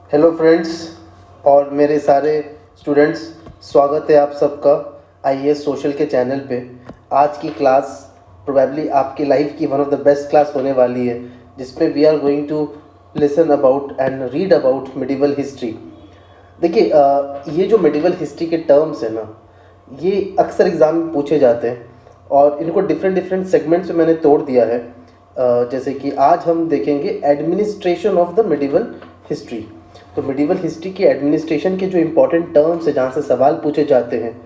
Hello friends और मेरे सारे स्टूडेंट्स, स्वागत है आप सबका आईएएस सोशल के चैनल पे। आज की क्लास प्रोबेबली आपकी लाइफ की one of the best class होने वाली है, जिसमें we are going to listen about and read about medieval history. देखिए, ये जो मिडिवल हिस्ट्री के टर्म्स है ना, ये अक्सर एग्ज़ाम में पूछे जाते हैं और इनको डिफरेंट डिफरेंट सेगमेंट्स में मैंने तोड़ दिया है। जैसे कि आज हम देखेंगे administration of the medieval history. तो मिडिवल हिस्ट्री की एडमिनिस्ट्रेशन के जो इम्पोर्टेंट टर्म्स है, जहाँ से सवाल पूछे जाते हैं,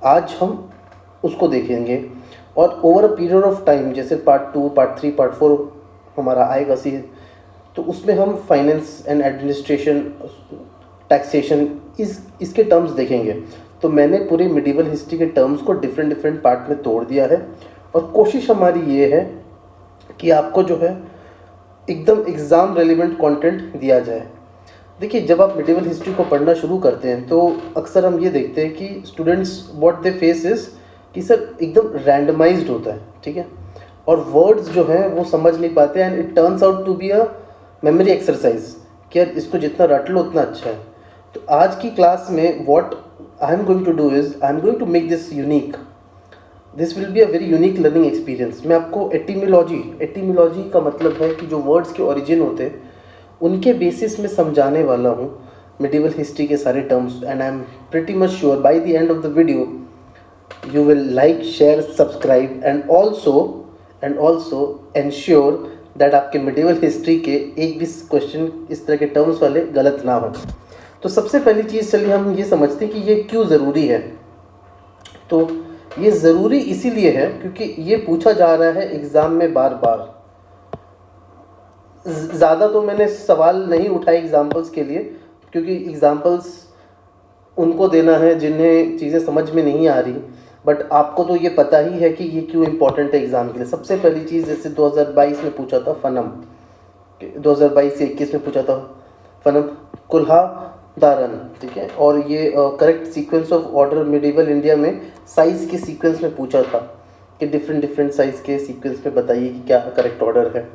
आज हम उसको देखेंगे। और over a period of time, जैसे पार्ट 2, पार्ट 3, पार्ट 4 हमारा आएगा सी, तो उसमें हम फाइनेंस एंड एडमिनिस्ट्रेशन, टैक्सेशन, इसके टर्म्स देखेंगे। तो मैंने पूरे मिडिवल हिस्ट्री के टर्म्स को डिफरेंट डिफरेंट पार्ट में तोड़ दिया है और कोशिश हमारी ये है कि आपको जो है एकदम एग्ज़ाम रेलिवेंट कंटेंट दिया जाए। देखिए, जब आप मिडिवल हिस्ट्री को पढ़ना शुरू करते हैं तो अक्सर हम ये देखते हैं कि students what they face is कि सर एकदम रैंडमाइज्ड होता है, ठीक है, और वर्ड्स जो हैं वो समझ नहीं पाते and it turns out to be a memory exercise कि यार इसको जितना रट लो उतना अच्छा है। तो आज की क्लास में what I am going to do is I am going to make this unique. This will be a very unique learning experience. मैं आपको एटीमोलॉजी का मतलब है कि जो वर्ड्स के ओरिजिन होते हैं उनके बेसिस में समझाने वाला हूँ मिडिवल हिस्ट्री के सारे terms. And I am pretty much sure by the end of the video you will like, share, subscribe and also ensure that आपके मिडिवल हिस्ट्री के एक भी क्वेश्चन इस तरह के टर्म्स वाले गलत ना हो। तो सबसे पहली चीज़, चलिए हम ये समझते हैं कि ये क्यों ज़रूरी है। तो ये ज़रूरी इसीलिए है क्योंकि ये पूछा जा रहा है एग्ज़ाम में बार बार। ज़्यादा तो मैंने सवाल नहीं उठाए एग्ज़ाम्पल्स के लिए, क्योंकि एग्ज़ाम्पल्स उनको देना है जिन्हें चीज़ें समझ में नहीं आ रही। बट आपको तो ये पता ही है कि ये क्यों इम्पोर्टेंट है एग्ज़ाम के लिए। सबसे पहली चीज़, जैसे 2022 में पूछा था फनम, 2022 से 21 में पूछा था फनम कुल्हा दारन, ठीक है। और ये correct sequence of order medieval India में साइज़ के सीक्वेंस में पूछा था कि डिफरेंट डिफरेंट साइज़ के सीक्वेंस में बताइए कि क्या करेक्ट ऑर्डर है।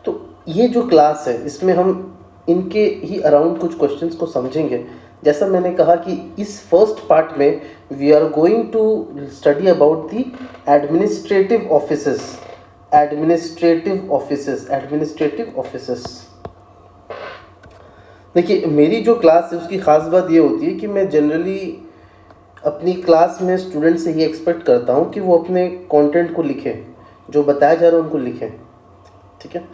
तो ये जो क्लास है इसमें हम इनके ही अराउंड कुछ क्वेश्चंस को समझेंगे। जैसा मैंने कहा कि इस फर्स्ट पार्ट में we are going to study about the administrative offices. देखिए, मेरी जो क्लास है उसकी ख़ास बात ये होती है कि मैं जनरली अपनी क्लास में स्टूडेंट से ये एक्सपेक्ट करता हूँ कि वो अपने कंटेंट को लिखें, जो बताया जा रहा है उनको लिखें, ठीक है।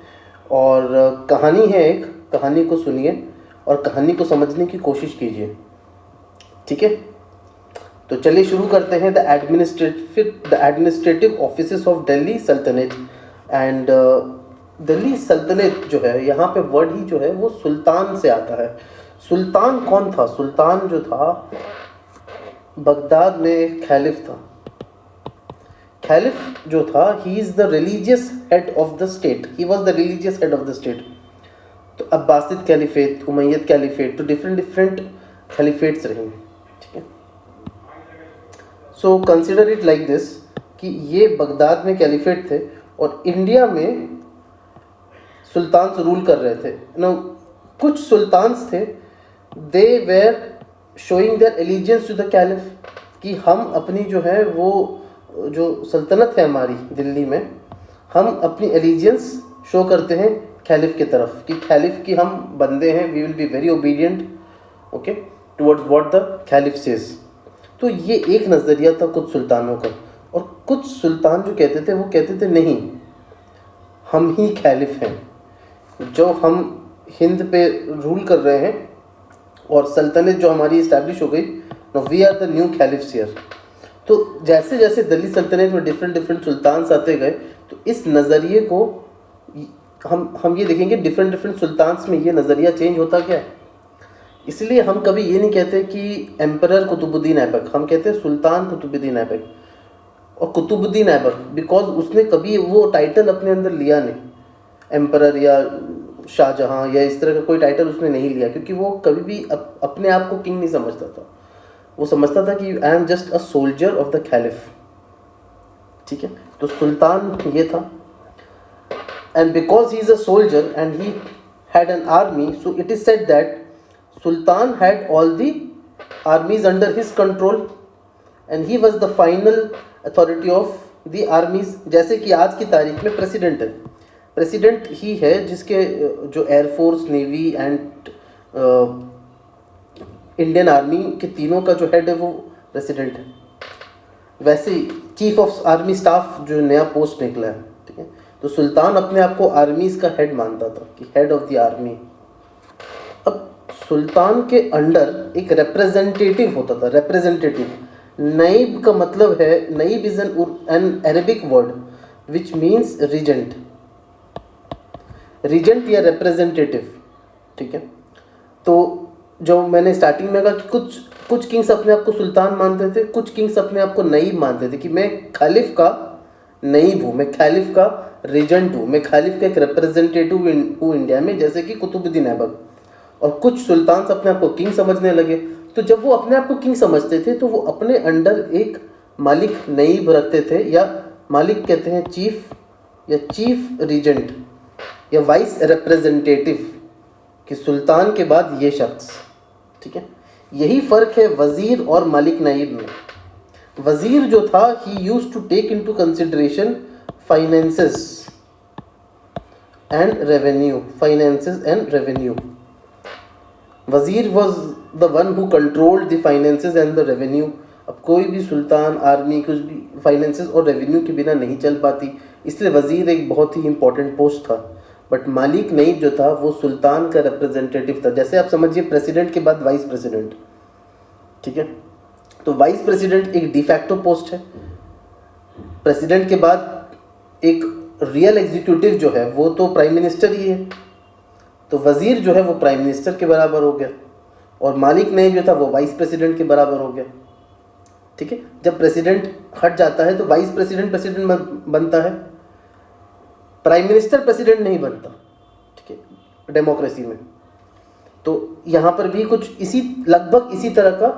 और कहानी है एक, कहानी को सुनिए और कहानी को समझने की कोशिश कीजिए, ठीक है। तो चलिए शुरू करते हैं। The administrative offices of Delhi सल्तनत। एंड दिल्ली सल्तनत जो है, यहाँ पे वर्ड ही जो है वो सुल्तान से आता है। सुल्तान कौन था? सुल्तान जो था बगदाद में एक खलीफ था। खलीफ जो था, he is the religious head of the state, he was the religious head of the state. तो अब्बासिद कैलिफेट, उमैयद कैलिफेट, तो डिफरेंट डिफरेंट खलीफेट्स रहे, ठीक है। So consider it like this कि ये बगदाद में कैलिफेट थे और इंडिया में सुल्तान्स रूल कर रहे थे ना। कुछ सुल्तान्स थे, they were showing their allegiance to the caliph, कि हम अपनी जो है वो जो सल्तनत है हमारी दिल्ली में, हम अपनी एलिजेंस शो करते हैं खलीफ की तरफ कि खलीफ की हम बंदे हैं, we will be very obedient, okay, towards what the caliph says. तो ये एक नज़रिया था कुछ सुल्तानों का। और कुछ सुल्तान जो कहते थे वो कहते थे नहीं, हम ही खलीफ हैं, जो हम हिंद पे रूल कर रहे हैं और सल्तनत जो हमारी इस्टेब्लिश हो गई, no we are the new caliphs here. तो जैसे जैसे दिल्ली सल्तनत में डिफरेंट डिफरेंट सुल्तान आते गए, तो इस नज़रिए को हम ये देखेंगे डिफरेंट डिफरेंट सुल्तान्स में ये नज़रिया चेंज होता क्या है। इसलिए हम कभी ये नहीं कहते कि एम्परर कुतुबुद्दीन ऐबक, हम कहते हैं सुल्तान कुतुबुद्दीन ऐबक। और कुतुबुद्दीन ऐबक बिकॉज उसने कभी वो टाइटल अपने अंदर लिया नहीं, एम्परर या शाहजहाँ या इस तरह का कोई टाइटल उसने नहीं लिया, क्योंकि वो कभी भी अपने आप को किंग नहीं समझता था। वो समझता था कि I am just a soldier of the caliph, ठीक है। तो सुल्तान ये था। And because he is a soldier and he had an army, so it is said that sultan had all the armies under his control and he was the final authority of the armies. जैसे कि आज की तारीख में president है, president ही है जिसके जो air force, navy and Indian army के तीनों का जो हेड है वो प्रेसिडेंट है। वैसे ही चीफ ऑफ आर्मी स्टाफ जो नया पोस्ट निकला है, ठीक है, तो सुल्तान अपने आप को आर्मीज का हेड मानता था कि हेड ऑफ द आर्मी। अब सुल्तान के अंडर एक रिप्रेजेंटेटिव होता था, रिप्रेजेंटेटिव। नाइब का मतलब है, naib is an Arabic word which means regent, regent या रिप्रेजेंटेटिव, ठीक है। तो जो मैंने स्टार्टिंग में कहा कि कुछ किंग्स अपने आप को सुल्तान मानते थे, कुछ किंग्स अपने आप को नईब मानते थे कि मैं खालिफ का नईब हूँ, मैं खालिफ का रीजेंट हूँ, मैं खालिफ का एक रिप्रेजेंटेटिव हूँ इंडिया में, जैसे कि कुतुबुद्दीन ऐबक। और कुछ सुल्तान अपने आप को किंग समझने लगे। तो जब वो अपने आप को किंग समझते थे तो वो अपने अंडर एक मालिक नईब रखते थे, या मालिक कहते हैं चीफ या चीफ रीजेंट या वाइस रिप्रेजेंटेटिव, कि सुल्तान के बाद ये शख्स, ठीक है। यही फ़र्क है वज़ीर और मालिक नाइब में। वज़ीर जो था he used to take into consideration finances and revenue, finances and revenue. Wazir was the one who controlled the finances and the revenue. अब कोई भी सुल्तान, आर्मी कुछ भी फाइनेंसेस और रेवेन्यू के बिना नहीं चल पाती, इसलिए वज़ीर एक बहुत ही इंपॉर्टेंट पोस्ट था। बट मालिक नईब जो था वो सुल्तान का रिप्रेजेंटेटिव था। जैसे आप समझिए प्रेसिडेंट के बाद वाइस प्रेसिडेंट, ठीक है। तो वाइस प्रेसिडेंट एक डिफैक्टो पोस्ट है। प्रेसिडेंट के बाद एक रियल एग्जीक्यूटिव जो है वो तो प्राइम मिनिस्टर ही है। तो वज़ीर जो है वो प्राइम मिनिस्टर के बराबर हो गया, और मालिक नईब जो था वो वाइस प्रेसिडेंट के बराबर हो गया, ठीक है। जब प्रेसिडेंट हट जाता है तो वाइस प्रेसिडेंट प्रेसिडेंट बनता है, प्राइम मिनिस्टर प्रेसिडेंट नहीं बनता, ठीक है, डेमोक्रेसी में। तो यहाँ पर भी कुछ लगभग इसी तरह का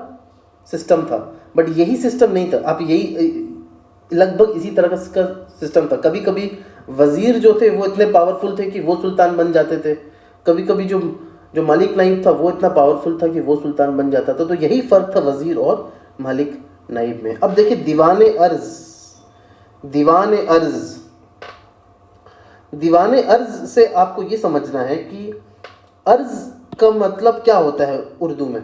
सिस्टम था, बट यही सिस्टम नहीं था। आप यही लगभग इसी तरह का सिस्टम था। कभी कभी वज़ीर जो थे वो इतने पावरफुल थे कि वो सुल्तान बन जाते थे, कभी कभी जो मालिक नाइब था वो इतना पावरफुल था कि वो सुल्तान बन जाता था। तो यही फ़र्क था वज़ीर और मालिक नाइब में। अब देखिए दीवाने अर्ज़, दीवाने अर्ज़, दीवाने अर्ज़ से आपको ये समझना है कि अर्ज़ का मतलब क्या होता है उर्दू में।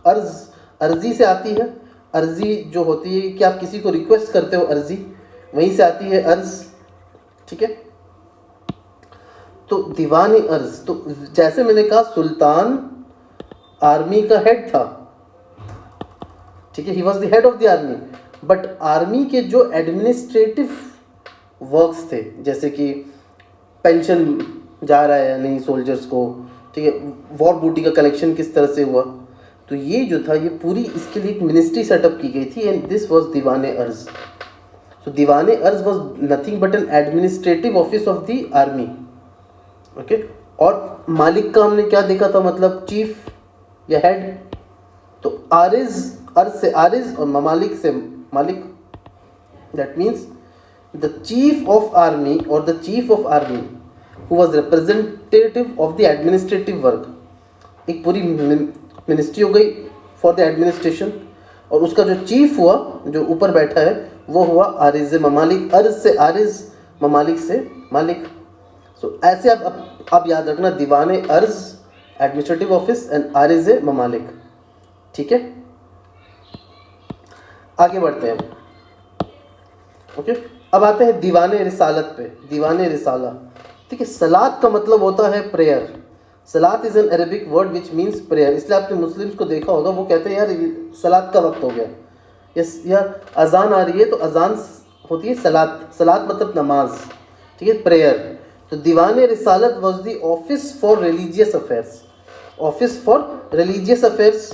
अर्ज़ अर्ज़ी से आती है, अर्ज़ी जो होती है कि आप किसी को रिक्वेस्ट करते हो, अर्ज़ी वहीं से आती है अर्ज़, ठीक है। तो दीवाने अर्ज़, तो जैसे मैंने कहा सुल्तान आर्मी का हेड था, ठीक है, ही was the head of the army. But army के जो एडमिनिस्ट्रेटिव वर्क्स थे, जैसे कि पेंशन जा रहा है या नहीं सोल्जर्स को, ठीक है, वॉर बूटी का कलेक्शन किस तरह से हुआ, तो ये जो था ये पूरी इसके लिए एक मिनिस्ट्री सेटअप की गई थी, एंड दिस वाज दीवाने अर्ज़। सो दीवाने अर्ज़ was nothing but N administrative office of the army, okay. और मालिक का हमने क्या देखा था, मतलब चीफ या हेड। तो आरिज़, अर्ज़ से आरिज़ और ममालिक से मालिक, that means the chief of army or the chief of army who was representative of the administrative work। एक पूरी मिनिस्ट्री हो गई फॉर द एडमिनिस्ट्रेशन, और उसका जो चीफ हुआ, जो ऊपर बैठा है, वो हुआ आरिज़ ममालिक। अर्ज़ से आरिज़, ममालिक से मालिक। सो ऐसे आप याद रखना, दीवाने अर्ज़ एडमिनिस्ट्रेटिव ऑफिस एंड आरिज़ ममालिक, ठीक है। आगे बढ़ते हैं, ओके। अब आते हैं दीवाने रिसालत पे। दीवाने रिसाला, ठीक है। सलात का मतलब होता है prayer. Salat is an Arabic word which means prayer. इसलिए आपने मुस्लिम्स को देखा होगा, वो कहते हैं यार सलात का वक्त हो गया, या अजान आ रही है, तो अजान होती है सलात। सलात मतलब नमाज, ठीक है, प्रेयर। तो दीवाने रिसालत was the office for religious affairs, office for religious affairs,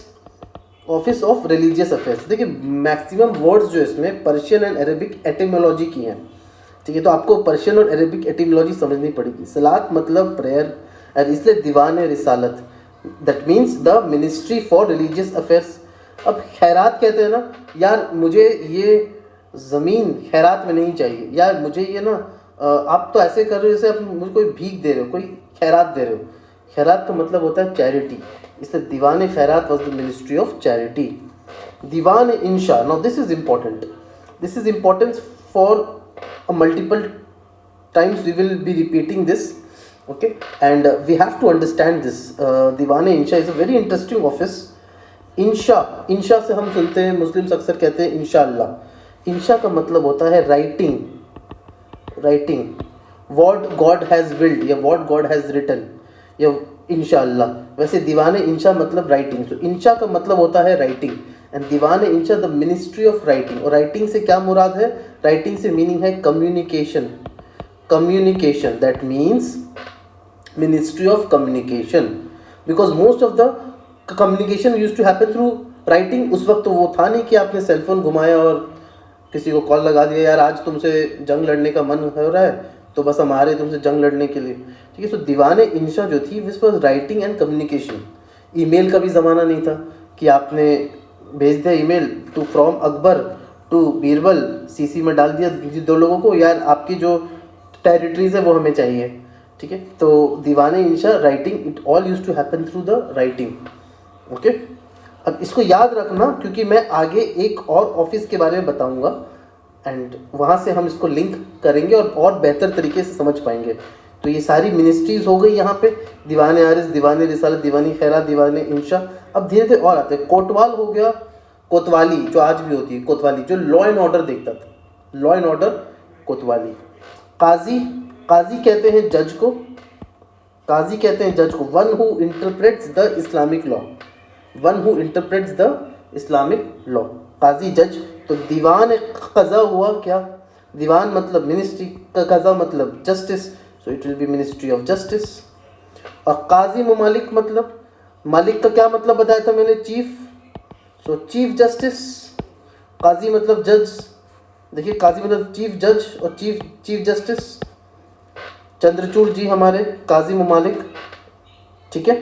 office of religious affairs. देखिए मैक्सिमम वर्ड्स जो इसमें पर्शियन एंड अरेबिक एटिमोलॉजी की हैं, ठीक है। तो आपको पर्शियन और अरेबिक एटिमोलॉजी समझनी पड़ेगी। सलात मतलब प्रेयर, और इसलिए दीवाने रिसालत, that means the ministry for religious affairs. अब खैरात कहते हैं ना, यार मुझे ये ज़मीन खैरात में नहीं चाहिए, यार मुझे ये ना आप तो ऐसे कर रहे हो जैसे आप मुझे कोई भीख दे रहे हो, कोई खैरात दे रहे हो। खैरात का मतलब होता है चैरिटी, इसलिए Diwan Khairat was the ministry of charity. Diwan Insha, now this is important, this is important for a multiple times we will be repeating this, okay, and we have to understand this. Diwan Insha is a very interesting office. Insha, Insha से हम सुनते हैं, Muslims अक्सर कहते हैं इंशाअल्लाह. इंशा का मतलब होता है writing, writing what God has willed या व्हाट गॉड हैज़ रिटन या इंशाअल्लाह. वैसे दीवान इंशा मतलब राइटिंग. तो इंशा का मतलब होता है writing and Diwan Insha the ministry of writing. और राइटिंग से क्या मुराद है? राइटिंग से मीनिंग है communication. Communication, that means ministry of communication, because most of the communication used to happen through writing. उस वक्त तो वो था नहीं कि आपने सेलफोन घुमाया और किसी को कॉल लगा दिया, यार आज तुमसे जंग लड़ने का मन हो रहा है तो बस हम आ रहे तुमसे जंग लड़ने के लिए, ठीक है. सो दीवान इंशा जो थी which was writing and communication. Email का भी ज़माना नहीं था कि आपने भेज दिया email to from Akbar to Birbal, CC में डाल दिया दो लोगों को, यार आपकी जो टेरिटरीज है वो हमें चाहिए, ठीक है. तो दीवान इंशा writing, it all used to happen through the writing, okay. अब इसको याद रखना क्योंकि मैं आगे एक और ऑफिस के बारे में बताऊंगा एंड वहाँ से हम इसको लिंक करेंगे और बेहतर तरीके से समझ पाएंगे. तो ये सारी मिनिस्ट्रीज़ हो गई यहाँ पे, दीवान आरिस, दीवान रिसालत, दीवानी खैरात, दीवान इंशा. अब धीरे धीरे और आते हैं. कोतवाल हो गया, कोतवाली जो आज भी होती है कोतवाली, जो लॉ एंड ऑर्डर देखता था, लॉ एंड ऑर्डर कोतवाली. काजी, काजी कहते हैं जज को, काजी कहते हैं जज को. One who interprets the Islamic law, one who interprets the Islamic law, qazi जज. तो दीवान क़ज़ा हुआ क्या? दीवान मतलब मिनिस्ट्री, क़ज़ा मतलब justice, so it will be ministry of justice. और काजी ममालिक मतलब, मालिक का क्या मतलब बताया था मैंने? Chief, so chief justice. काजी मतलब जज, देखिए काजी मतलब चीफ जज और चीफ जस्टिस. चंद्रचूड़ जी हमारे काजी ममालिक, ठीक है.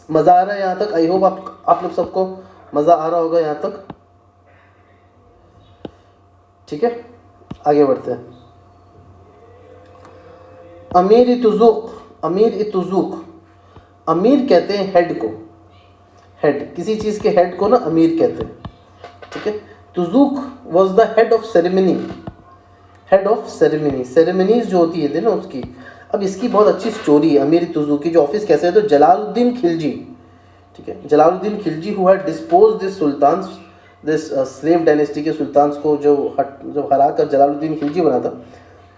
मज़ा आ रहा है यहाँ तक? आई होप आप लोग सबको मज़ा आ रहा होगा यहाँ तक, ठीक है. आगे बढ़ते हैं. अमीर-ए-तुज़ूक़, अमीर-ए-तुज़ूक़, अमीर कहते हैं हेड को, हेड, किसी चीज़ के हेड को ना अमीर कहते हैं, ठीक है. Tuzuk was the head of ceremony, head of ceremony. Ceremonies जो होती है ना उसकी. अब इसकी बहुत अच्छी स्टोरी है अमीर तुज़ूक़ की. जो ऑफिस कैसे है? तो जलालुद्दीन खिलजी, ठीक है, Jalaluddin Khilji who had dispose this sultans, this slave dynasty के सुल्तान्स को जो हरा कर जलालुद्दीन खिलजी बना था,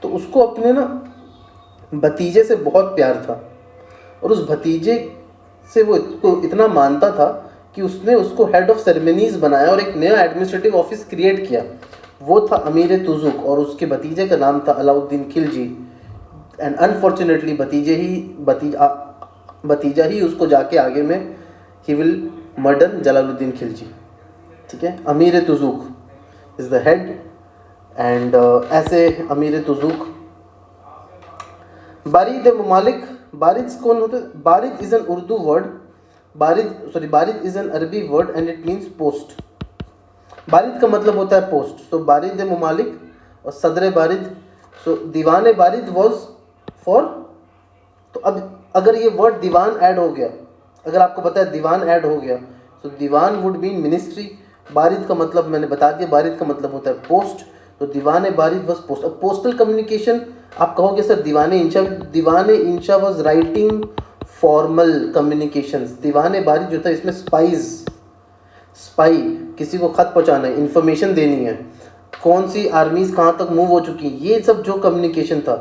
तो उसको अपने ना भतीजे से बहुत प्यार था और उस भतीजे से वो इतना मानता था कि उसने उसको हेड ऑफ सेरेमनीज बनाया और एक नया एडमिनिस्ट्रेटिव ऑफिस क्रिएट किया. वो था अमीर तुज़ूक़ और उसके भतीजे का नाम था अलाउद्दीन खिलजी. एंड अनफॉर्चुनेटली भतीजा ही उसको जाके आगे में he will murder Jalaluddin Khilji, ठीक है. Amir Tuzuk is the head and ऐसे अमीर तुज़ूक़. बारिद ममालिक, बारिद कौन होते? Barid is an Urdu word, barid is an Arabi word and it means post. बारिद का मतलब होता है पोस्ट. सो बारिद ममालिक और सदर बारिद. सो दीवान बारिद वॉज फॉर. तो अब अगर ये वर्ड दीवान ऐड हो गया, अगर आपको पता है दीवान ऐड हो गया, तो दीवान वुड मीन मिनिस्ट्री. बारिद का मतलब मैंने बता दिया, बारिद का मतलब होता है पोस्ट. तो दीवान बारिद वॉज पोस्ट. अब पोस्टल कम्युनिकेशन आप कहोगे sir Diwan Insha was writing formal communications. Diwan Barid जो था इसमें स्पाई, किसी को ख़त पहुंचाना है, इन्फॉर्मेशन देनी है, कौन सी आर्मीज़ कहाँ तक मूव हो चुकी हैं, ये सब जो कम्युनिकेशन था,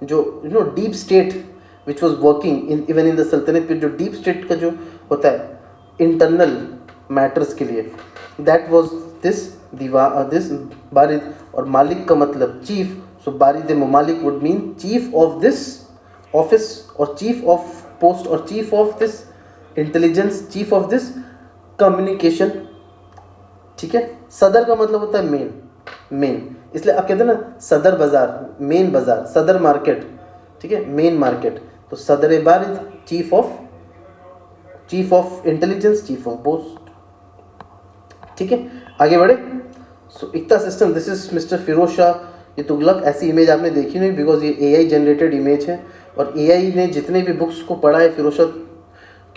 जो deep state which was working even in the सल्तनत पे, जो डीप स्टेट का जो होता है इंटरनल मैटर्स के लिए, दैट वॉज दिस बारिद. और मालिक का मतलब चीफ. सो बारिद ममालिक would mean chief of this office और चीफ ऑफ पोस्ट और chief of this intelligence, chief of this communication, ठीक है. सदर का मतलब होता है मेन, इसलिए आप कहते हैं ना सदर बाज़ार, मेन बाज़ार, सदर मार्केट, ठीक है, मेन मार्केट. तो Sadr Barid chief of intelligence, chief of post, ठीक है. आगे बढ़े. So iqta system, this is mister Firoz Shah. ये तुगलक, ऐसी इमेज आपने देखी नहीं बिकॉज ये AI जनरेटेड इमेज है और AI ने जितने भी बुक्स को पढ़ा है फिरोज शाह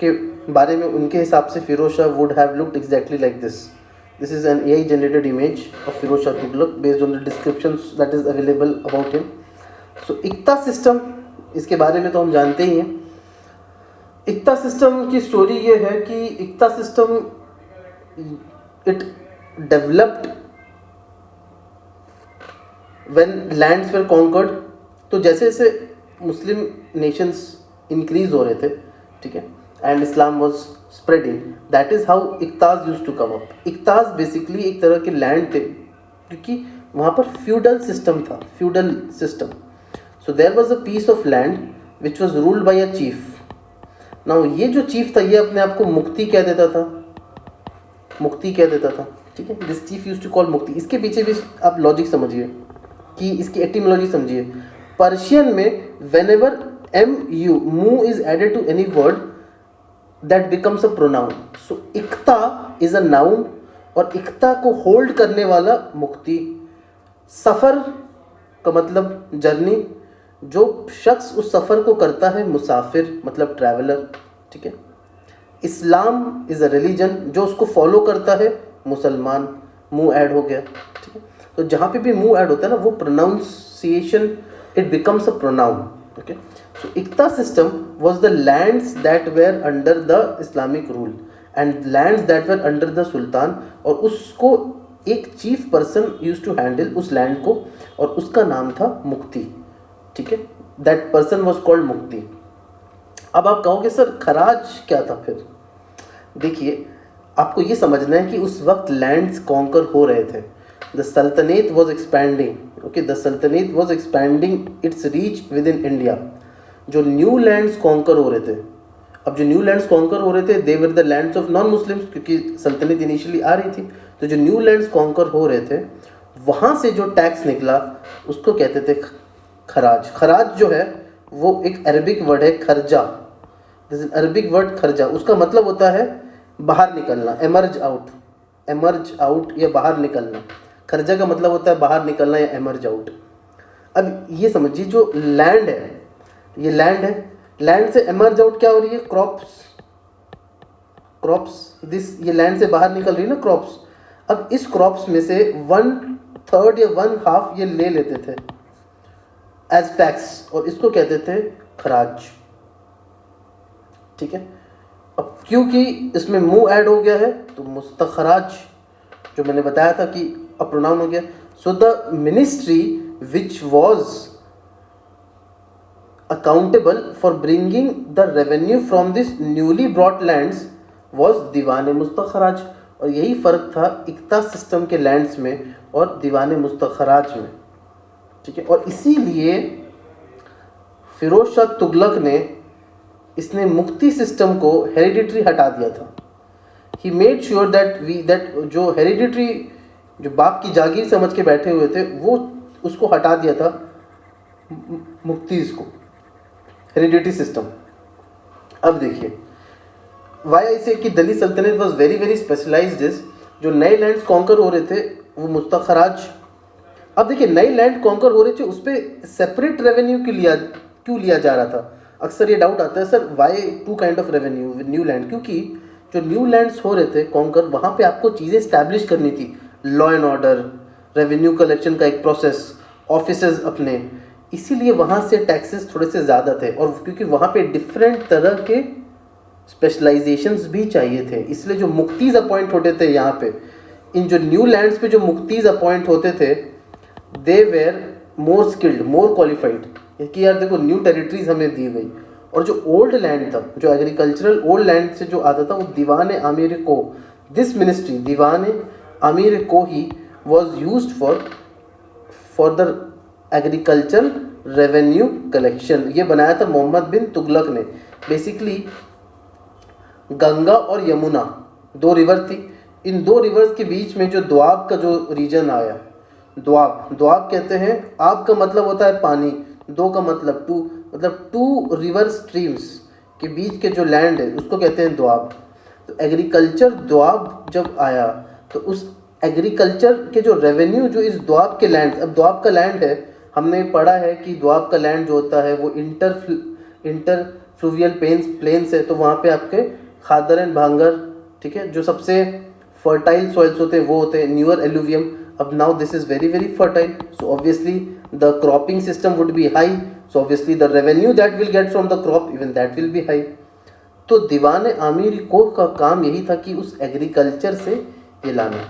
के बारे में उनके हिसाब से Firoz Shah would have looked exactly like this. This is an AI generated image of Firoz Shah Tughlaq based on the descriptions that is available about him. So iqta system, इसके बारे में तो हम जानते ही हैं. इक्ता सिस्टम की स्टोरी ये है कि iqta system it developed when lands were conquered. तो जैसे जैसे मुस्लिम नेशंस इंक्रीज हो रहे थे, ठीक है, and Islam was spreading, that is how iqtas used to come up. Iqtas basically एक तरह के लैंड थे क्योंकि वहाँ पर फ्यूडल सिस्टम था, feudal system. So there was a piece of land which was ruled by a chief. Now ये जो चीफ था ये अपने आप को मुक्ति कह देता था, मुक्ति कह देता था, ठीक है. This chief use to call muqti. इसके पीछे भी आप लॉजिक समझिए कि इसकी एटिमोलॉजी समझिए. पर्शियन में when ever mu is added to any word that becomes a pronoun. So इक्ता is a noun और इक्ता को होल्ड करने वाला मुक्ति. सफ़र का मतलब जर्नी, जो शख्स उस सफ़र को करता है मुसाफिर मतलब ट्रैवलर, ठीक है. इस्लाम इज़ अ रिलीजन, जो उसको फॉलो करता है मुसलमान. मुँह ऐड हो गया, ठीक है. तो जहाँ पे भी मुँह ऐड होता है ना वो pronunciation it becomes a pronoun. Okay, so Iqta system was the lands that were under the Islamic rule and lands that were under the Sultan, और उसको एक chief person use to handle उस land को और उसका नाम था मुक्ति, ठीक है. दैट पर्सन वॉज कॉल्ड मुक्ति. अब आप कहोगे सर खराज क्या था फिर? देखिए, आपको ये समझना है कि उस वक्त लैंड्स कॉन्कर हो रहे थे. द सल्तनत वॉज एक्सपैंडिंग. ओके, द सल्तनत was expanding it's reach with in India. जो न्यू लैंड्स कॉन्कर हो रहे थे, अब जो न्यू लैंड्स कॉन्कर हो रहे थे they were the lands of non Muslims, क्योंकि सल्तनत इनिशियली आ रही थी. तो जो न्यू लैंड्स कॉन्कर हो रहे थे वहाँ से जो टैक्स निकला उसको कहते थे खराज. खराज जो है वो एक अरबिक वर्ड है, खर्जा. This is Arabic word kharaj. उसका मतलब होता है बाहर निकलना, एमर्ज आउट, एमर्ज आउट या बाहर निकलना. खर्जा का मतलब होता है बाहर निकलना या एमर्ज आउट. अब ये समझिए जो लैंड है, ये लैंड है, लैंड से एमर्ज आउट क्या हो रही है? Crops, crops. दिस ये लैंड से बाहर निकल रही है ना क्रॉप्स. अब इस क्रॉप्स में से 1/3 या 1/2 ये ले लेते थे एज टैक्स और इसको कहते थे खराज, ठीक है. अब क्योंकि इसमें मुंह ऐड हो गया है तो मुस्तखराज, जो मैंने बताया था कि अब प्रोनाउन हो गया. So the ministry which was accountable for bringing the revenue from this newly brought lands was Diwan Mustakhraj. और यही फ़र्क था इक्ता सिस्टम के लैंड्स में और दीवान मुस्तखराज में, ठीक है. और इसीलिए फिरोज शाह तुगलक ने इसने मुक्ति सिस्टम को हेरिडिटरी हटा दिया था. ही मेड श्योर दैट जो हेरिडिटरी, जो बाप की जागीर समझ के बैठे हुए थे वो उसको हटा दिया था, मुक्ति को, हेरिडिटरी सिस्टम. अब देखिए वाई आई से कि Delhi Saltanat was very very specialised is, जो नए लैंड्स कॉन्कर हो रहे थे वो मुस्तखराज. अब देखिए नए लैंड कॉन्कर हो रहे थे, उस पर सेपरेट रेवेन्यू क्यों लिया जा रहा था? अक्सर ये डाउट आता है sir why 2 kind of revenue with new land. क्योंकि जो न्यू लैंड्स हो रहे थे कॉन्कर, वहाँ पे आपको चीज़ें इस्टेब्लिश करनी थी, law and order, revenue collection का एक प्रोसेस, ऑफिसेज अपने. इसीलिए वहाँ से टैक्सेस थोड़े से ज़्यादा थे और क्योंकि वहाँ पे डिफरेंट तरह के स्पेशलाइजेशंस भी चाहिए थे, इसलिए जो मुक्तीज़ अपॉइंट होते थे यहाँ पे, इन जो न्यू लैंड्स पे जो मुक्तीज़ अपॉइंट होते थे they were more skilled, more qualified. कि यार देखो न्यू टेरिटरीज हमें दी गई. और जो ओल्ड लैंड था, जो एग्रीकल्चरल ओल्ड लैंड से जो आता था वो दीवान आमिर को, दिस मिनिस्ट्री दीवान आमिर को he was used for the agriculture revenue collection. ये बनाया था मोहम्मद बिन तुगलक ने. बेसिकली गंगा और यमुना 2 रिवर थी. इन 2 रिवर्स के बीच में जो द्वाब का जो रीजन आया, द्वाब कहते हैं, आब का मतलब होता है पानी, 2 का मतलब 2, मतलब 2 रिवर स्ट्रीम्स के बीच के जो लैंड है उसको कहते हैं द्वाब. तो एग्रीकल्चर द्वाब जब आया तो उस एग्रीकल्चर के जो रेवेन्यू जो इस द्वाब के लैंड, अब द्वाब का लैंड है, हमने पढ़ा है कि द्वाब का लैंड जो होता है वो इंटर फ्लूवियल प्लेन्स है तो वहाँ पे आपके खादर एंड भांगर, ठीक है, जो सबसे फर्टाइल सॉइल्स होते हैं वो होते हैं न्यूअर एलुवियम. अब now this is very very fertile, so obviously the cropping system would be high, so obviously the revenue that will get from the crop even that will be high. तो दीवान आमिर को का काम यही था कि उस agriculture से ये लाना.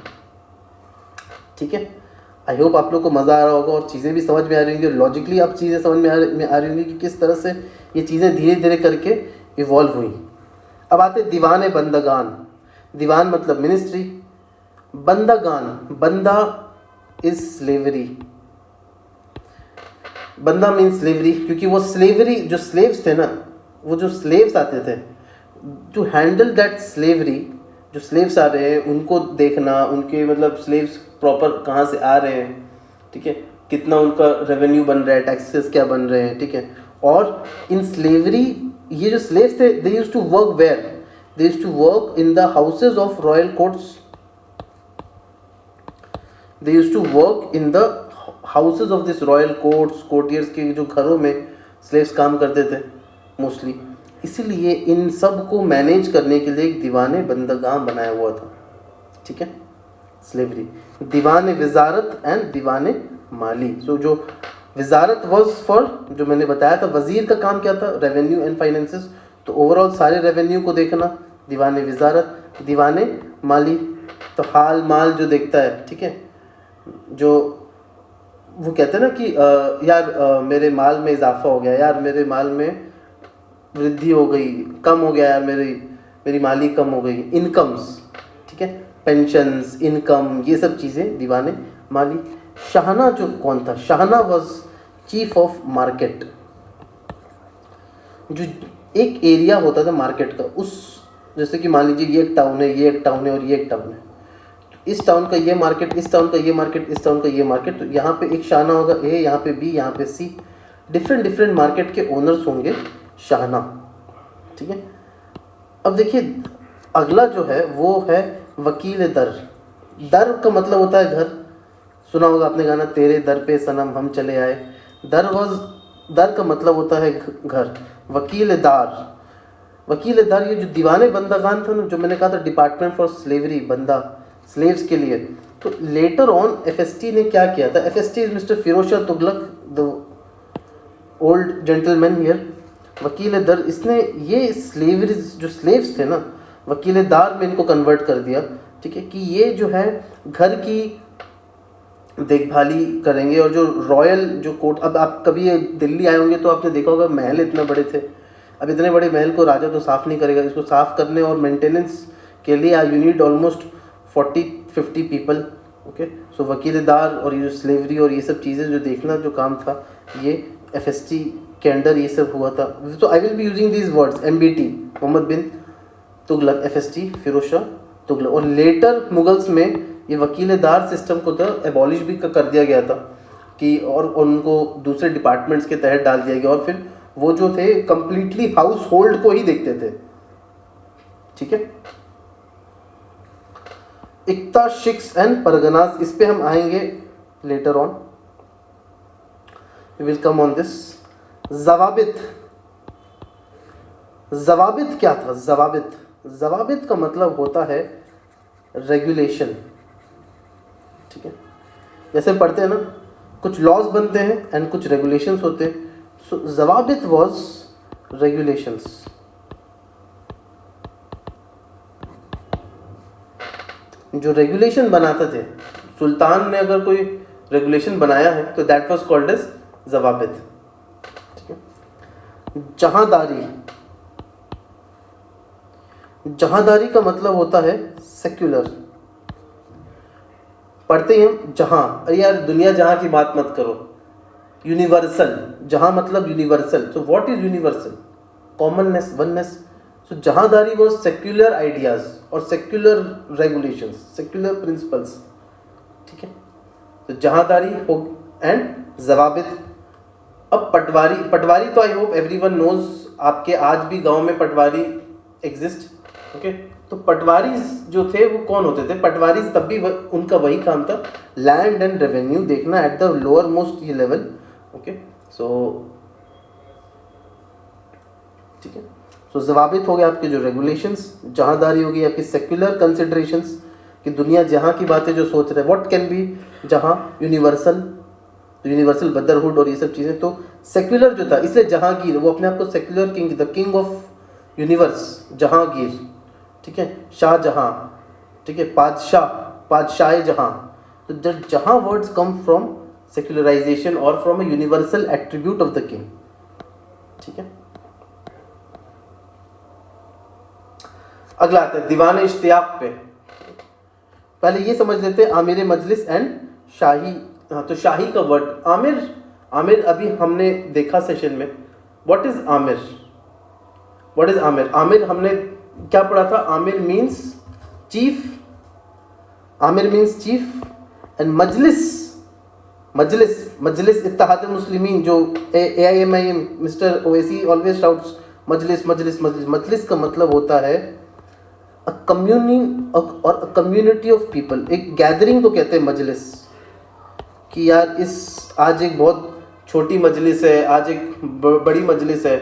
ठीक है, आई होप आप लोग को मज़ा आ रहा होगा और चीज़ें भी समझ में आ रही होंगी, लॉजिकली अब चीज़ें समझ में आ रही होंगी कि किस तरह से ये चीज़ें धीरे धीरे करके इवॉल्व हुई. अब आते दीवान बंदगान. दीवान मतलब मिनिस्ट्री, बंदगान, बंदा इज स्लेवरी. बंदा मीन्स स्लेवरी, क्योंकि वो स्लेवरी जो स्लेव्स थे ना, वो जो स्लेव्स आते थे टू हैंडल दैट स्लेवरी, जो स्लेव्स आ रहे हैं उनको देखना, उनके मतलब स्लेव्स प्रॉपर कहाँ से आ रहे हैं, ठीक है, कितना उनका रेवेन्यू बन रहा है, टैक्सेस क्या बन रहे हैं, ठीक है. और इन स्लेवरी ये जो स्लेव्स थे they used to work where, they used to work in the houses of royal courts, they used to work in the houses of this royal courts, courtiers के जो घरों में स्लेव्स काम करते थे मोस्टली. इसीलिए इन सब को मैनेज करने के लिए एक दीवान बंदगान बनाया हुआ था. ठीक है, स्लेवरी, दीवान वजारत एंड दीवान माली. सो जो वजारत वाज फॉर, जो मैंने बताया था वजीर का काम क्या था, रेवेन्यू एंड फाइनेंसेस, तो ओवरऑल सारे रेवेन्यू को देखना. दीवान वजारत, दीवान माली तो हाल माल जो देखता है, ठीक है, जो वो कहते हैं ना कि यार मेरे माल में इजाफा हो गया, यार मेरे माल में वृद्धि हो गई, कम हो गया यार, मेरी माली कम हो गई, इनकम्स, ठीक है, पेंशन्स, इनकम, ये सब चीज़ें दीवाने माली. शाहना जो कौन था, शाहना वाज चीफ ऑफ मार्केट. जो एक एरिया होता था मार्केट का, उस जैसे कि मान लीजिए ये एक टाउन है, ये एक टाउन है और ये एक टाउन है, तो इस टाउन का ये मार्केट, इस टाउन का ये मार्केट, इस टाउन का ये मार्केट, तो यहाँ पे एक शाहना होगा ए, यहाँ पे बी, यहाँ पे सी, डिफरेंट डिफरेंट मार्केट के ओनर्स होंगे शाहना. ठीक है, अब देखिए अगला जो है वो है वकील दर. दर का मतलब होता है घर. सुना होगा आपने गाना तेरे दर पे सनम हम चले आए. दर का मतलब होता है घर. वकील दार, वकील दार ये जो दीवाने बंदगान था ना, जो मैंने कहा था डिपार्टमेंट फॉर स्लेवरी, बंदा स्लेव्स के लिए, तो लेटर ऑन एफएसटी ने क्या किया था. FST is mister Firoz Shah Tughlaq, the old gentleman here. वकील दर, इसने ये स्लेवरी जो स्लेव्स थे ना, वकील दार में इनको कन्वर्ट कर दिया. ठीक है, कि ये जो है घर की देखभाली करेंगे. और जो रॉयल जो कोर्ट, अब आप कभी दिल्ली आए होंगे तो आपने देखा होगा महल इतने बड़े थे. अब इतने बड़े महल को राजा तो साफ़ नहीं करेगा, इसको साफ़ करने और मेंटेनेंस के लिए you need almost 40-50 people. Okay, so wakildar और ये स्लेवरी और ये सब चीज़ें जो देखना जो काम था, ये एफएसटी के अंडर ये सब हुआ था. तो I will be using these words, MBT Mohammad bin Tughlaq, FST Firoz Shah Tughlaq. और लेटर मुगल्स में ये वकीलदार सिस्टम को तो एबॉलिश भी कर दिया गया था कि और उनको दूसरे डिपार्टमेंट्स के तहत डाल दिया गया, और फिर वो जो थे कंप्लीटली हाउस होल्ड को ही देखते थे. ठीक है, इक्ता, शिक्स एंड परगनास, इस पे हम आएंगे later on, we will come on this. जवाबित, जवाबित क्या था. जवाबित, जवाबित का मतलब होता है रेगुलेशन. ठीक है, जैसे पढ़ते हैं ना, कुछ लॉज बनते हैं एंड कुछ रेगुलेशंस होते हैं. सो जवाबित वाज रेगुलेशंस. जो रेगुलेशन बनाते थे, सुल्तान ने अगर कोई रेगुलेशन बनाया है तो दैट वाज कॉल्ड एज जवाबित. ठीक है, जहांदारी, जहांदारी का मतलब होता है सेक्युलर. पढ़ते हैं हम जहां, अरे यार दुनिया जहां की बात मत करो. यूनिवर्सल, जहां मतलब universal. So what is universal, commonness, oneness. So jahandari was secular ideas और सेक्युलर रेगुलेशंस, सेक्युलर प्रिंसिपल्स. ठीक है, तो जहांदारी एंड जवाबित. अब पटवारी, पटवारी तो आई होप एवरीवन नोज, आपके आज भी गांव में पटवारी एग्जिस्ट. ओके, तो पटवारी जो थे वो कौन होते थे. पटवारी तब भी उनका वही काम था, लैंड एंड रेवेन्यू देखना एट द लोअर मोस्ट ये लेवल. ओके, सो ठीक है। सो ज़वाबित हो गए आपके जो रेगुलेशंस, जहाँदारी हो गई आपकी सेक्युलर कंसिडरेशंस कि दुनिया जहाँ की बातें जो सोच रहे हैं, व्हाट कैन बी जहाँ, यूनिवर्सल, यूनिवर्सल ब्रदरहुड और ये सब चीज़ें। तो सेक्युलर जो था, इसलिए जहाँगीर, वो अपने आप को secular king, the king of universe, Jahangir, ठीक है, शाहजहाँ, ठीक है, बादशाह, बादशाह जहाँ। तो जहाँ वर्ड्स कम फ्रॉम सेक्युलराइजेशन और from a universal attribute of the king, ठीक है। अगला आता है दीवान इश्तियाक पे। पहले ये समझ लेते हैं आमिर मजलिस एंड शाही। हाँ, तो शाही का वर्ड आमिर, आमिर अभी हमने देखा सेशन में। What is amir, what is amir? आमिर हमने क्या पढ़ा था? Amir means chief, amir means chief, and majlis, majlis, Majlis Ittehad Muslimeen, जो AIMIM mister Owaisi always shouts majlis majlis majlis. मजलिस का मतलब होता है अ कम्युनिंग और कम्युनिटी ऑफ पीपल, एक गैदरिंग को कहते हैं मजलिस। कि यार इस आज एक बहुत छोटी मजलिस है, आज एक बड़ी मजलिस है।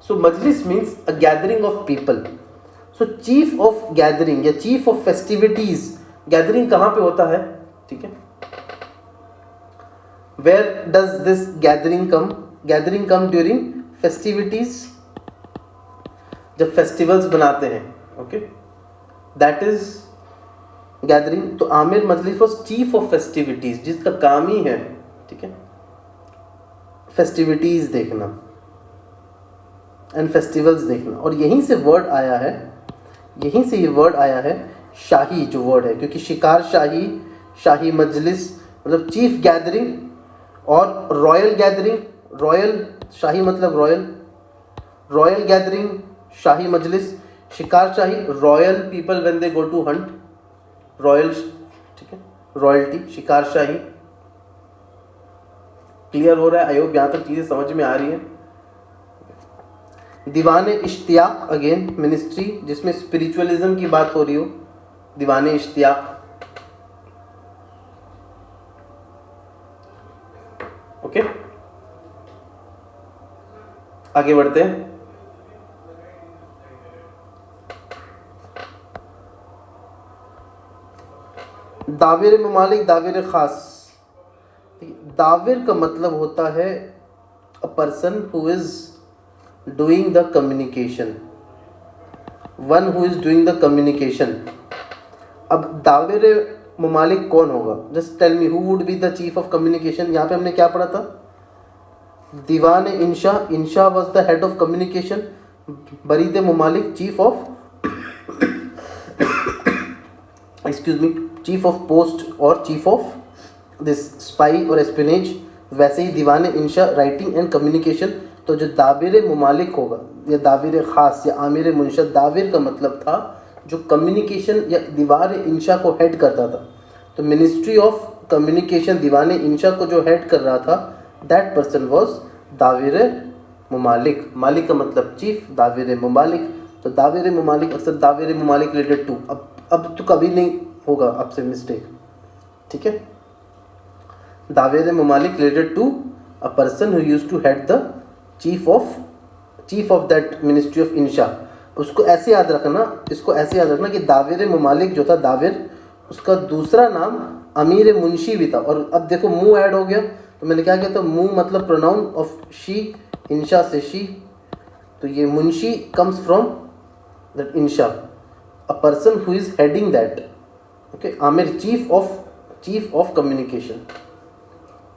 सो मजलिस means a gathering of people. So chief of gathering या चीफ ऑफ फेस्टिविटीज, गैदरिंग कहाँ पे होता है, ठीक है। Where does this gathering come? Gathering come during festivities, जब फेस्टिवल्स बनाते हैं, ओके, दैट इज गैदरिंग। तो आमिर मजलिस वॉज चीफ ऑफ फेस्टिविटीज, जिसका काम ही है, ठीक है, फेस्टिविटीज देखना एंड फेस्टिवल्स देखना। और यहीं से वर्ड आया है, यहीं से ये वर्ड आया है शाही जो वर्ड है, क्योंकि शिकार शाही, शाही मजलिस मतलब चीफ गैदरिंग, और रॉयल गैदरिंग, रॉयल, शाही मतलब रॉयल, रॉयल गैदरिंग, शाही मजलिस, शिकार शाही, royal people when they go to hunt, royal, ठीक है, रॉयल्टी, शिकार शाही। क्लियर हो रहा है? आई होप यहाँ तक चीज़ें समझ में आ रही हैं। दीवान इश्तियाक अगेन मिनिस्ट्री, जिसमें स्पिरिचुअलिज्म की बात हो रही हो, दीवान इश्तियाक, ओके। आगे बढ़ते हैं। दाविर ममालिक, दाविर खास। दाविर का मतलब होता है a person who is doing the communication, one who is doing the communication. अब दाविर ममालिक कौन होगा? Just tell me who would be the chief of communication. यहाँ पे हमने क्या पढ़ा था? दीवान इंशा, इंशा was the head of communication, बरीद ममालिक chief of excuse me, chief of post और चीफ ऑफ दिस स्पाई और एस्पिनेज। वैसे ही दीवान इंशा राइटिंग एंड कम्युनिकेशन। तो जो दाविर ममालिक होगा या दाविर ख़ास या आमिर मुंशद, दाविर का मतलब था जो कम्युनिकेशन या दीवार इंशा को हेड करता था। तो मिनिस्ट्री ऑफ कम्युनिकेशन दीवान इंशा को जो हेड कर रहा था, दैट पर्सन वॉज दाविर ममालिक। मालिक का मतलब चीफ, दाविर ममालिक। तो दाविर ममालिक अक्सर दाविर ममालिक रिलेटेड टू, अब तो कभी नहीं होगा आपसे मिस्टेक, ठीक है। दाविर ममालिक related to a person who used to head the chief of that ministry of इंशा। उसको ऐसे याद रखना, इसको ऐसे याद रखना कि दाविर ममालिक जो था, दाविर, उसका दूसरा नाम अमीर मुंशी भी था। और अब देखो मुंह ऐड हो गया, तो मैंने क्या किया था, मुंह मतलब प्रोनाउन ऑफ शी, इंशा से शी। तो ये Munshi comes from that Insha, a person who is heading that, okay. Aamir chief of communication,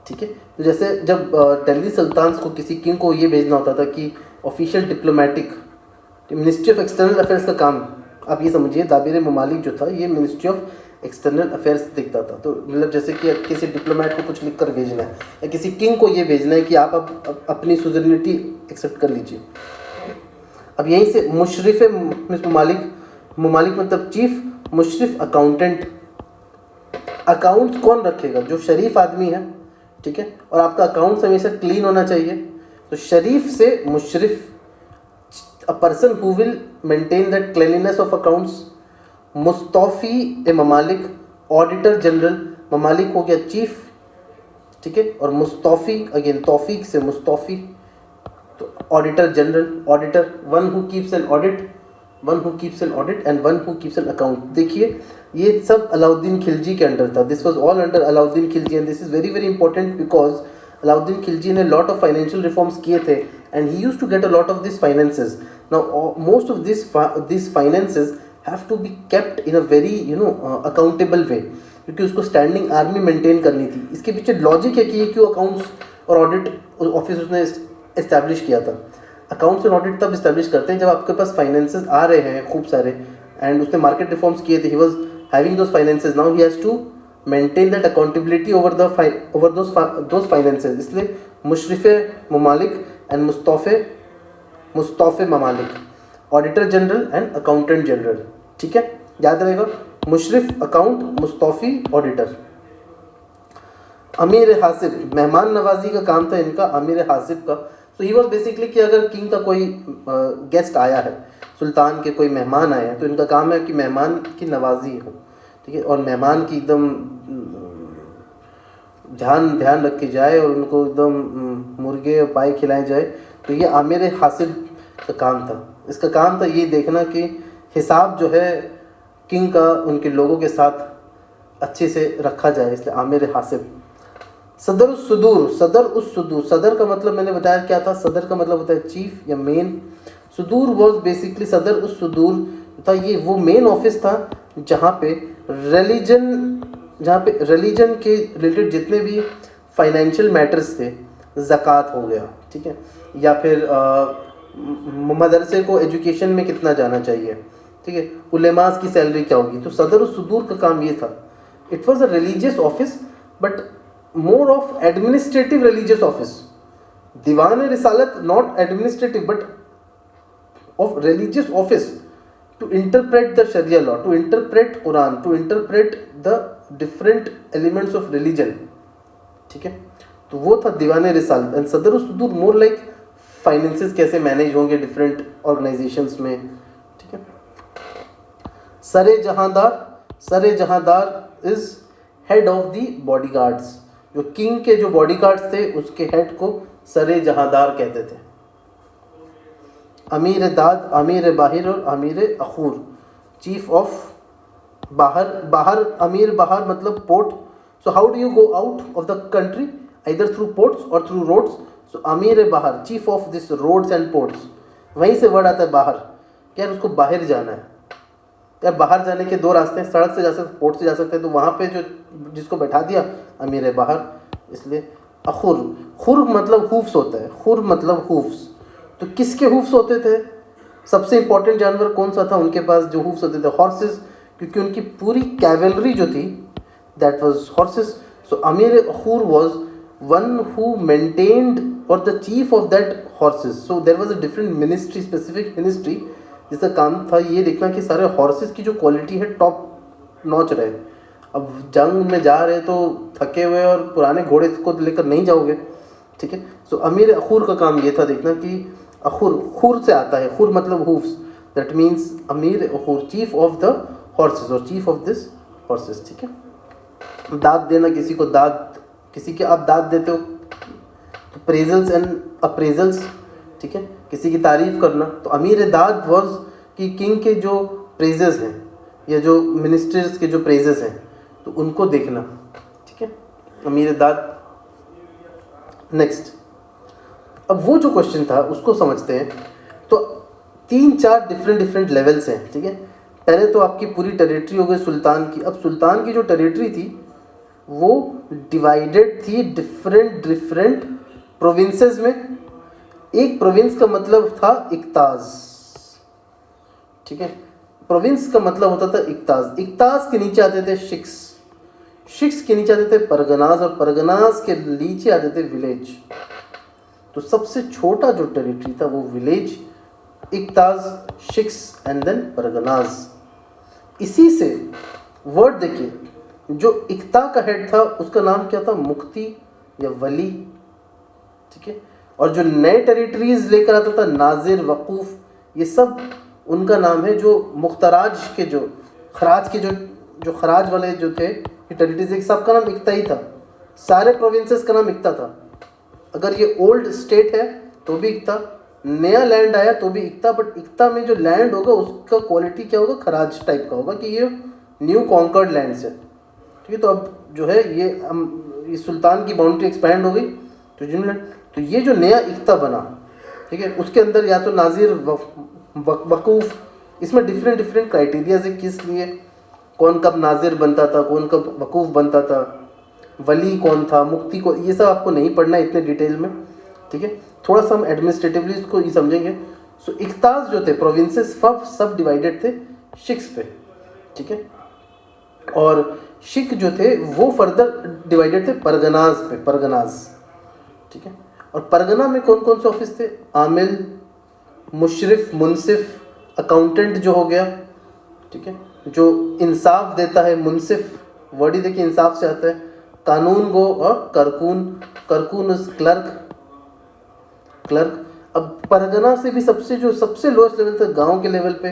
ठीक है। तो जैसे जब दिल्ली सुल्तान को किसी किंग को ये भेजना होता था कि official diplomatic, ministry of external affairs का काम, आप ये समझिए दाविर ममालिक जो था ये मिनिस्ट्री ऑफ एक्सटर्नल अफेयर्स दिखता था। तो मतलब जैसे कि किसी डिप्लोमेट को कुछ लिख कर भेजना है या किसी किंग को ये भेजना है कि आप अब अपनी सुजर्निटी एक्सेप्ट कर लीजिए। अब यहीं से मुशरिफ ममालिक, ममालिक मतलब चीफ, मुशरिफ अकाउंटेंट। अकाउंट्स कौन रखेगा? जो शरीफ आदमी है, ठीक है, और आपका अकाउंट्स हमेशा क्लीन होना चाहिए। तो शरीफ से मुशरिफ, a person who will maintain that cleanliness of accounts. मुस्तौफी ए ममालिक, ऑडिटर जनरल। ममालिक हो गया चीफ, ठीक है, और मुस्तौफी अगेन तौफीक से मुस्तौफी, तो auditor general, auditor one who keeps an audit, one who keeps an audit and one who keeps an account. देखिए ये सब अलाउद्दीन खिलजी के अंडर था, this was all under Alauddin Khilji and this is very very important because Alauddin Khilji ने lot of financial reforms किए थे and he used to get a lot of this finances. Now most of this finances have to be kept in a very accountable way, क्योंकि उसको standing army maintain करनी थी। इसके पीछे logic है कि ये क्यों अकाउंट्स और ऑडिट ऑफिस उसने इस्टेब्लिश किया था। अकाउंट्स एंड ऑडिट तब इस्टेब्लिश करते हैं जब आपके पास फाइनेंसेस आ रहे हैं खूब सारे, एंड उसने मार्केट रिफॉर्म्स किए थे, he was having those finances, now he has to maintain that accountability over those finances. इसलिए मुशरिफ ममालिक एंड मुस्तौफ़े ममालिक, auditor general and accountant general, ठीक है, याद रहेगा, मुशरिफ अकाउंट, मुस्तौफ़ी ऑडिटर। अमीर हासिब, मेहमान नवाजी का काम था इनका, अमीर हासिब का। सो ही वॉज बेसिकली कि अगर किंग का कोई गेस्ट आया है, सुल्तान के कोई मेहमान आए हैं, तो इनका काम है कि मेहमान की नवाजी हो, ठीक है, और मेहमान की एकदम ध्यान रखी जाए और उनको एकदम मुर्गे और पाए खिलाए जाए। तो ये आमिर हासिब का काम था। इसका काम था ये देखना कि हिसाब जो है किंग का उनके लोगों के साथ अच्छे से रखा जाए, इसलिए आमिर हासिब। सदर उस सुदूर, सदर का मतलब मैंने बताया क्या था, सदर का मतलब होता है चीफ या मेन। सुदूर वॉज बेसिकली, सदर उस सुदूर था, ये वो मेन ऑफिस था जहाँ पे रिलीजन के रिलेटेड जितने भी फाइनेंशियल मैटर्स थे, ज़कात हो गया, ठीक है, या फिर मदरसे को एजुकेशन में कितना जाना चाहिए, ठीक है, उलेमास की सैलरी क्या होगी, तो सदर उस सुदूर का काम ये था। It was a religious office but more of administrative religious office. Diwan Risalat not administrative but of religious office to interpret the Sharia law, to interpret Quran, to interpret the different elements of religion, ठीक है, तो वो था दीवान रिसालत। And सदर सुदूर more like finances कैसे manage होंगे डिफरेंट ऑर्गेनाइजेशंस में, ठीक है। सरे Jahandar is head of the bodyguards, जो किंग के जो बॉडीगार्ड्स थे उसके हेड को सरे जहांदार कहते थे। अमीर दाद, अमीर बाहिर और अमीर अखूर, चीफ ऑफ बाहर अमीर बाहर मतलब port. So how do you go out of the country, either through ports और through roads. So Amir Bahar, chief of this roads and ports, वहीं से वर्ड आता है बाहर, क्या उसको बाहर जाना है। यार बाहर जाने के दो रास्ते हैं, सड़क से जा सकते, पोर्ट से जा सकते हैं, तो वहाँ पे जो जिसको बैठा दिया अमीर बाहर, इसलिए अखुर। खुर मतलब हूफ्स होता है, खुर मतलब हूफ्स। तो किसके हूफ्स होते थे, सबसे इंपॉर्टेंट जानवर कौन सा था उनके पास जो हूफ्स होते थे, हॉर्सेस, क्योंकि उनकी पूरी कैवेलरी जो थी दैट वाज हॉर्सेस। सो अमीर अखूर वाज वन हु मेंटेन्ड और the chief of that horses. So there was a different ministry, specific ministry, जिसका काम था ये देखना कि सारे हॉर्सेस की जो क्वालिटी है टॉप नॉच रहे। अब जंग में जा रहे तो थके हुए और पुराने घोड़े को लेकर नहीं जाओगे, ठीक है। सो अमीर अखूर का काम ये था देखना कि खुर से आता है, खुर मतलब हूफ्स, दैट मीन्स अमीर अखूर, चीफ ऑफ द हॉर्सेस और चीफ ऑफ दिस हॉर्सेस, ठीक है। दाद देना, किसी को दाद, किसी के आप दाद देते हो तो प्रेजल्स एंड अप्रेजल्स, ठीक है, किसी की तारीफ़ करना। तो अमीर दाद वॉज कि किंग के जो प्रेजेस हैं या जो मिनिस्टर्स के जो प्रेजेस हैं तो उनको देखना, ठीक है, अमीर दाद। नेक्स्ट, अब वो जो क्वेश्चन था उसको समझते हैं। तो 3-4 डिफरेंट लेवल्स हैं, ठीक है। पहले तो आपकी पूरी टेरिटरी हो गई सुल्तान की। अब सुल्तान की जो टेरिटरी थी वो डिवाइडेड थी डिफरेंट प्रोविंसेस में। एक प्रोविंस का मतलब था इक्ताज, ठीक है, प्रोविंस का मतलब होता था इक्ताज। इक्ताज के नीचे आते थे शिक्स, शिक्स के नीचे आते थे परगनाज, और परगनाज के नीचे आते थे विलेज। तो सबसे छोटा जो टेरिटरी था वो village, इक्ताज, six and then Parganas. इसी से वर्ड देखिए, जो इक्ता का हेड था उसका नाम क्या था, मुक्ति या वली, ठीक है। और जो नए टेरिटरीज लेकर आता था, नाजिर, वकूफ, ये सब उनका नाम है। जो मुख्तराज के जो खराज के जो खराज वाले जो थे टेरिटरीज, सबका नाम इक्ता ही था। सारे प्रोविंसेस का नाम इक्ता था। अगर ये ओल्ड स्टेट है तो भी इकता, नया लैंड आया तो भी इकता, बट इकता में जो लैंड होगा उसका क्वालिटी क्या होगा, खराज टाइप का होगा कि ये न्यू कॉन्कर्ड लैंड है। ठीक है, तो अब जो है ये सुल्तान की बाउंड्री एक्सपैंड हो गई, तो ये जो नया इकता बना, ठीक है, उसके अंदर या तो नाजिर वकूफ़, इसमें डिफरेंट डिफरेंट क्राइटेरिया है किस लिए कौन कब नाजिर बनता था, कौन कब वकूफ़ बनता था, वली कौन था, मुक्ति को, ये सब आपको नहीं पढ़ना है इतने डिटेल में। ठीक है, थोड़ा सा हम एडमिनिस्ट्रेटिवली इसको ये समझेंगे। सो इकताज जो थे प्रोविंसेस सब डिवाइडेड थे शिक्स पे। ठीक है, और शिक जो थे वो फर्दर डिवाइडेड थे परगनाज पे, परगनाज। ठीक है, और परगना में कौन कौन से ऑफिस थे, आमिल, मुशरिफ, मुनसिफ, अकाउंटेंट जो हो गया, ठीक है, जो इंसाफ देता है, मुनसिफ वर्ड ही देखिए इंसाफ से आता है, कानून गो और करकून, करकून इज क्लर्क, क्लर्क। अब परगना से भी सबसे लोएस्ट लेवल था गांव के लेवल पे,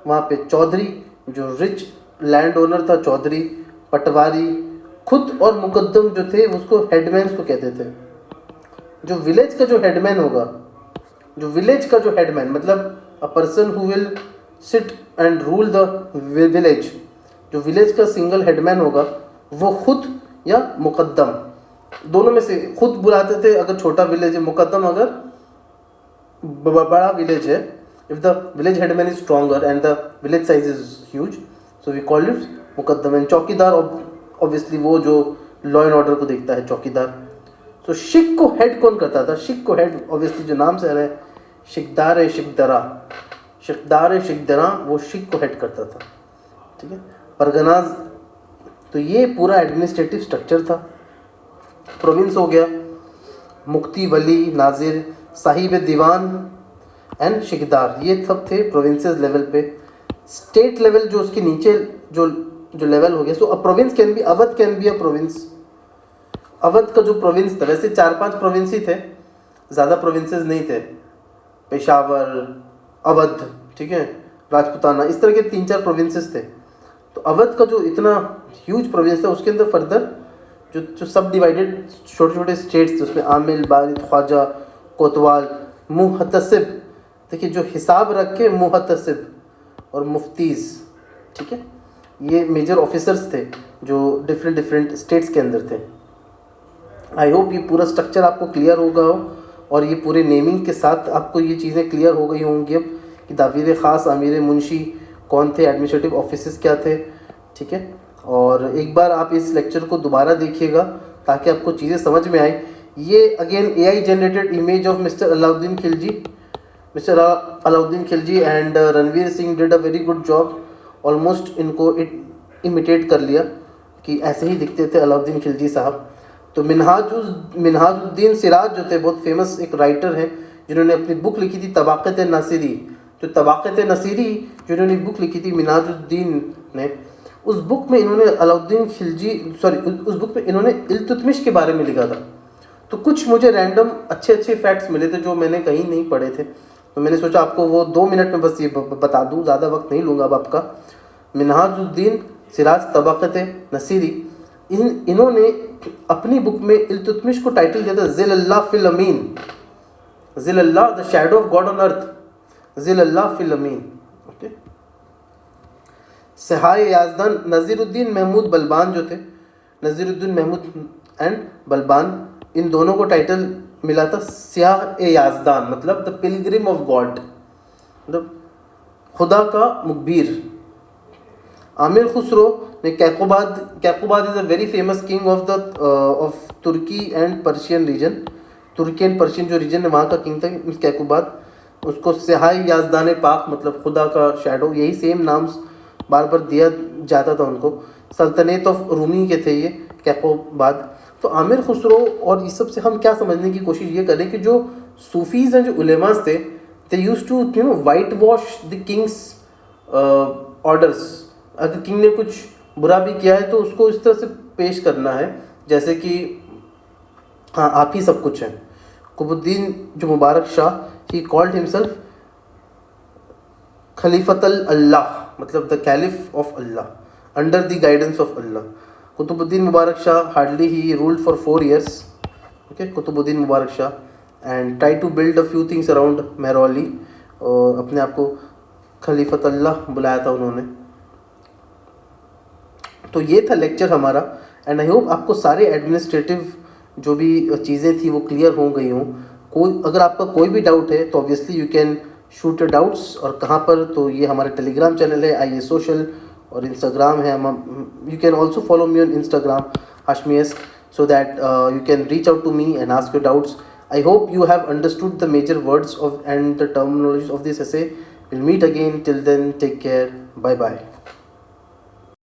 वहाँ पे चौधरी जो रिच लैंड ओनर था, चौधरी, पटवारी, खुद और मुकद्दम जो थे उसको हेडमैन को कहते थे। जो विलेज का जो हेडमैन होगा, जो विलेज का जो हेडमैन मतलब अ person who will sit and rule the village, जो विलेज का सिंगल हेडमैन होगा वो खुद या मुकद्दम, दोनों में से खुद बुलाते थे अगर छोटा विलेज है, मुकद्दम अगर बड़ा विलेज है। If the village headman is stronger and the village size is huge, so we call it muqaddam. And chowkidar obviously वो जो लॉ एंड ऑर्डर को देखता है, चौकीदार। सो शिक को हेड कौन करता था, शिक को हेड ऑब्वियसली जो नाम से आ रहा है शिकदार है, शिकदरा, शिकदार है, शिकदरा, वो शिक को हेड करता था। ठीक है, परगनाज, तो ये पूरा एडमिनिस्ट्रेटिव स्ट्रक्चर था। प्रोविंस हो गया, मुक्ति, वली, नाजिर, साहिब दीवान एंड शिकदार, ये सब थे प्रोविंसेस लेवल पे। स्टेट लेवल जो उसके नीचे जो लेवल हो गया, so a province can be, Awadh can be a province. Awadh का जो प्रोविंस था, वैसे 4-5 प्रोविंस ही थे, ज़्यादा प्रोविंसेस नहीं थे, पेशावर, अवध, ठीक है, राजपुताना, इस तरह के 3-4 प्रोविंसेस थे। तो अवध का जो इतना ह्यूज प्रोविंस था उसके अंदर फर्दर जो सब डिवाइडेड छोटे छोटे स्टेट्स थे, उसमें आमिल, बारिद, ख्वाजा, कोतवाल, मुहतसिब, देखिए जो हिसाब रखे, मुहतसिब और मुफ्तीज़। ठीक है, ये मेजर ऑफिसर्स थे जो डिफरेंट स्टेट्स के अंदर थे। आई होप ये पूरा स्ट्रक्चर आपको क्लियर होगा हो और ये पूरे नेमिंग के साथ आपको ये चीज़ें क्लियर हो गई होंगी अब कि दावीर ख़ास, आमिर मुंशी कौन थे, एडमिनिस्ट्रेटिव ऑफिसेस क्या थे। ठीक है, और एक बार आप इस लेक्चर को दोबारा देखिएगा ताकि आपको चीज़ें समझ में आए। ये again AI generated image of mister Alauddin Khilji, mister Alauddin Khilji and Ranveer Singh did a very good job, almost इनको इमिटेट कर लिया कि ऐसे ही दिखते थे अलाउद्दीन खिलजी साहब। तो मिनहाजुद्दीन सिराज जो थे बहुत फेमस एक राइटर हैं जिन्होंने अपनी बुक लिखी थी तबाक़त नसीरी, जो तबाक़त नसीरी जो इन्होंने बुक लिखी थी मिनहाजुद्दीन ने, उस बुक में इन्होंने अलाउद्दीन खिलजी उस बुक में इन्होंने इल्तुतमिश के बारे में लिखा था। तो कुछ मुझे रैंडम अच्छे फैक्ट्स मिले थे जो मैंने कहीं नहीं पढ़े थे, तो मैंने सोचा आपको वो 2 मिनट में बस ये बता दूँ, ज़्यादा वक्त नहीं लूँगा अब आपका। मिनहाजुद्दीन सिराज तबाक़त नसीरी, इन्होंने अपनी बुक में इल्तुतमिश को टाइटल दिया था ज़िल्लल्लाह फिल अमीन, ज़िल्लल्लाह the shadow of God on earth, ज़िल्लल्लाह फिल अमीन। ओके, सहाय याजदान, नज़ीरुद्दीन महमूद बलबान जो थे, नज़ीरुद्दीन महमूद एंड बलबान, इन दोनों को टाइटल मिला था सियाह याजदान, मतलब द पिलग्रिम ऑफ गॉड, मतलब खुदा का मुखबिर। आमिर खुसरो ने Kaiqubad is a very famous king of Turki and Persian region, Turki and Persian जो रीजन है वहाँ का किंग था कैकुबाद, उसको सिहाय याजदान पाक मतलब खुदा का शैडो, यही सेम नाम बार बार दिया जाता था उनको। सल्तनत ऑफ रूमी के थे ये कैकुबाद। तो आमिर खुसरो और इस सब से हम क्या समझने की कोशिश ये करें कि जो सूफीज़ हैं, जो उलेमास थे, they used to white wash the king's orders. अगर किंग ने कुछ बुरा भी किया है तो उसको इस तरह से पेश करना है जैसे कि हाँ आप ही सब कुछ हैं। कुतुबुद्दीन जो Mubarak Shah, he called himself खलीफतल अल्लाह, मतलब the caliph of Allah, under the guidance of Allah. Qutbuddin Mubarak Shah hardly he ruled for 4 years। Okay, Qutbuddin Mubarak Shah and try to build a few things around Mehrauli. और अपने आप को खलीफतुल्लाह बुलाया था उन्होंने। तो ये था लेक्चर हमारा, एंड आई होप आपको सारे एडमिनिस्ट्रेटिव जो भी चीज़ें थी वो क्लियर हो गई हों। कोई अगर आपका कोई भी डाउट है तो obviously you can shoot your doubts. और कहाँ पर, तो ये हमारे टेलीग्राम चैनल है IAS सोशल, और इंस्टाग्राम है, you can also follow me on Instagram Hashmi-esque, so that you can reach out to me and ask your doubts. I hope you have understood the major words of and the terminology of this essay. We'll meet again. Till then, take care. Bye bye.